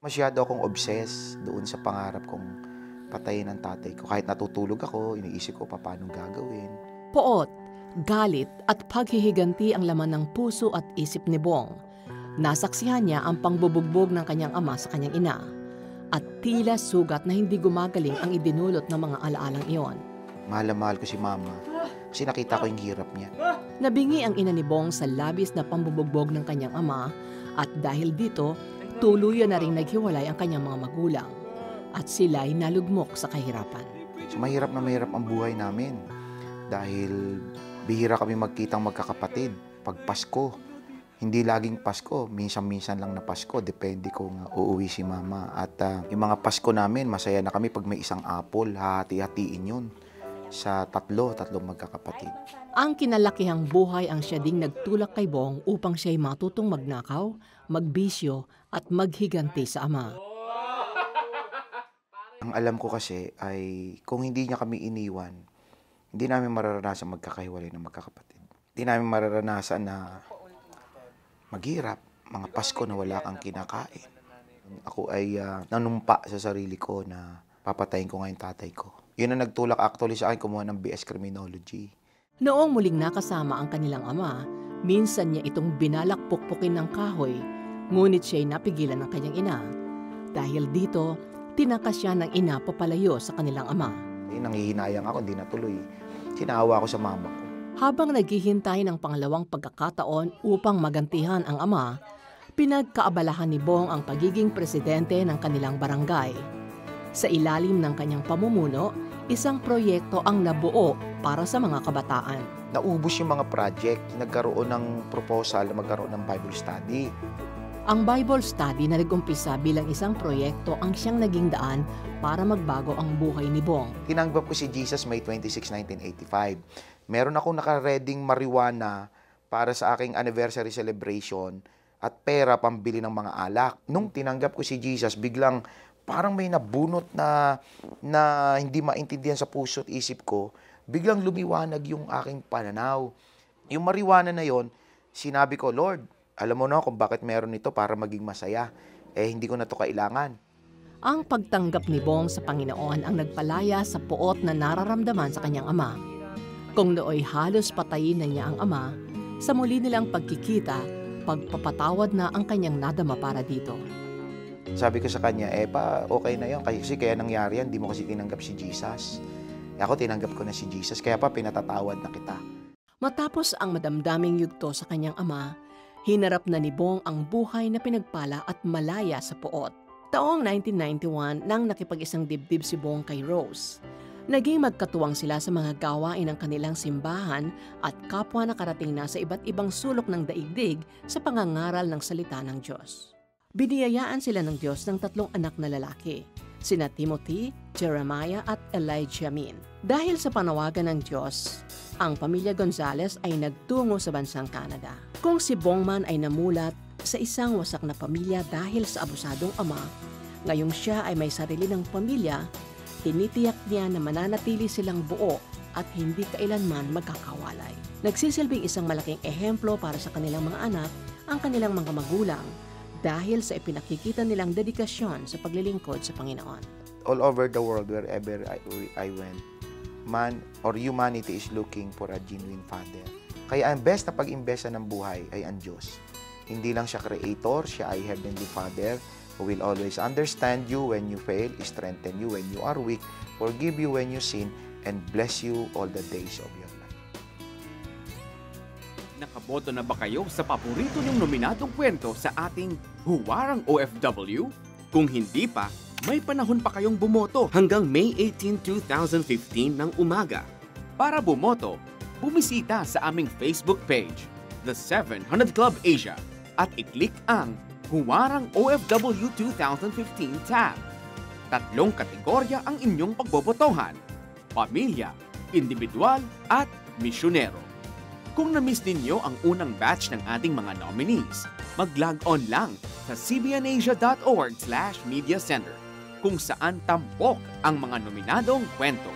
Masyado akong obsessed doon sa pangarap kong patayin ang tatay ko. Kahit natutulog ako, iniisip ko paano gagawin. Poot, galit at paghihiganti ang laman ng puso at isip ni Bong. Nasaksihan niya ang pangbubugbog ng kanyang ama sa kanyang ina. At tila sugat na hindi gumagaling ang idinulot ng mga alaalang iyon. Mahal na mahal ko si mama kasi nakita ko yung hirap niya. Nabingi ang ina ni Bong sa labis na pambubugbog ng kanyang ama at dahil dito, tuluyan na rin naghiwalay ang kanyang mga magulang. At sila'y nalugmok sa kahirapan. So mahirap na mahirap ang buhay namin dahil bihira kami magkitang magkakapatid pag Pasko. Hindi laging Pasko, minsan-minsan lang na Pasko, depende kung uuwi si mama. At yung mga Pasko namin, masaya na kami pag may isang apple, hahati-hatiin yun sa tatlong magkakapatid. Ang kinalakihang buhay ang siya ding nagtulak kay Bong upang siya'y matutong magnakaw, magbisyo at maghiganti sa ama. Ang alam ko kasi ay kung hindi niya kami iniwan, hindi namin mararanasan magkakahiwalay ng magkakapatid. Hindi namin mararanasan na maghirap, mga Pasko na wala kang kinakain. Ako ay nanumpa sa sarili ko na papatayin ko nga yung tatay ko. Yun ang nagtulak actually sa akin kumuha ng BS Criminology. Noong muling nakasama ang kanilang ama, minsan niya itong binalak-pukpukin ng kahoy, ngunit siya'y napigilan ng kanyang ina. Dahil dito, tinakas siya ng ina papalayo sa kanilang ama. Nanghihinayang ako, hindi natuloy. Sinawa ko sa mama ko. Habang naghihintay ng pangalawang pagkakataon upang magantihan ang ama, pinagkaabalahan ni Bong ang pagiging presidente ng kanilang barangay. Sa ilalim ng kanyang pamumuno, isang proyekto ang nabuo para sa mga kabataan. Naubos yung mga project, nagkaroon ng proposal na magkaroon ng Bible study. Ang Bible study na nag-umpisa bilang isang proyekto ang siyang naging daan para magbago ang buhay ni Bong. Tinanggap ko si Jesus May 26, 1985. Meron akong naka-reading marijuana para sa aking anniversary celebration at pera pambili ng mga alak. Nung tinanggap ko si Jesus, biglang parang may nabunot na hindi maintindihan sa puso at isip ko, biglang lumiwanag yung aking pananaw. Yung marijuana na yon, sinabi ko, Lord, alam mo na kung bakit meron ito para maging masaya. Hindi ko na ito kailangan. Ang pagtanggap ni Bong sa Panginoon ang nagpalaya sa puot na nararamdaman sa kanyang ama. Kung nooy halos patayin na niya ang ama, sa muli nilang pagkikita, pagpapatawad na ang kanyang nadama para dito. Sabi ko sa kanya, okay na yun. Kasi kaya nangyari yan, di mo kasi tinanggap si Jesus. Ako tinanggap ko na si Jesus, kaya pa pinatatawad na kita. Matapos ang madamdaming yugto sa kanyang ama, hinarap na ni Bong ang buhay na pinagpala at malaya sa puot. Taong 1991 nang nakipag-isang dibdib si Bong kay Rose. Naging magkatuwang sila sa mga gawain ng kanilang simbahan at kapwa nakarating na sa iba't ibang sulok ng daigdig sa pangangaral ng salita ng Diyos. Biniyayaan sila ng Diyos ng 3 anak na lalaki, sina Timothy, Jeremiah at Elijah Min. Dahil sa panawagan ng Diyos, ang pamilya Gonzales ay nagtungo sa bansang Canada. Kung si Bong man ay namulat sa isang wasak na pamilya dahil sa abusadong ama, ngayong siya ay may sarili ng pamilya, tinitiyak niya na mananatili silang buo at hindi kailanman magkakawalay. Nagsisilbing isang malaking ehemplo para sa kanilang mga anak ang kanilang mga magulang dahil sa ipinakikita nilang dedikasyon sa paglilingkod sa Panginoon. All over the world, wherever I went, man or humanity is looking for a genuine father. Kaya ang best na pag-imbesa ng buhay ay ang Diyos. Hindi lang siya creator, siya ay heavenly father who will always understand you when you fail, strengthen you when you are weak, forgive you when you sin, and bless you all the days of your life. Nakaboto na ba kayo sa paborito niyong nominadong kwento sa ating Huwarang OFW? Kung hindi pa, may panahon pa kayong bumoto hanggang May 18, 2015 ng umaga. Para bumoto, bumisita sa aming Facebook page, The 700 Club Asia, at i-click ang Huwarang OFW 2015 tab. 3 kategorya ang inyong pagbobotohan: pamilya, individual, at misyonero. Kung na-miss ninyo ang unang batch ng ating mga nominees, mag-log on lang sa cbnasia.org/mediacenter kung saan tampok ang mga nominadong kwento.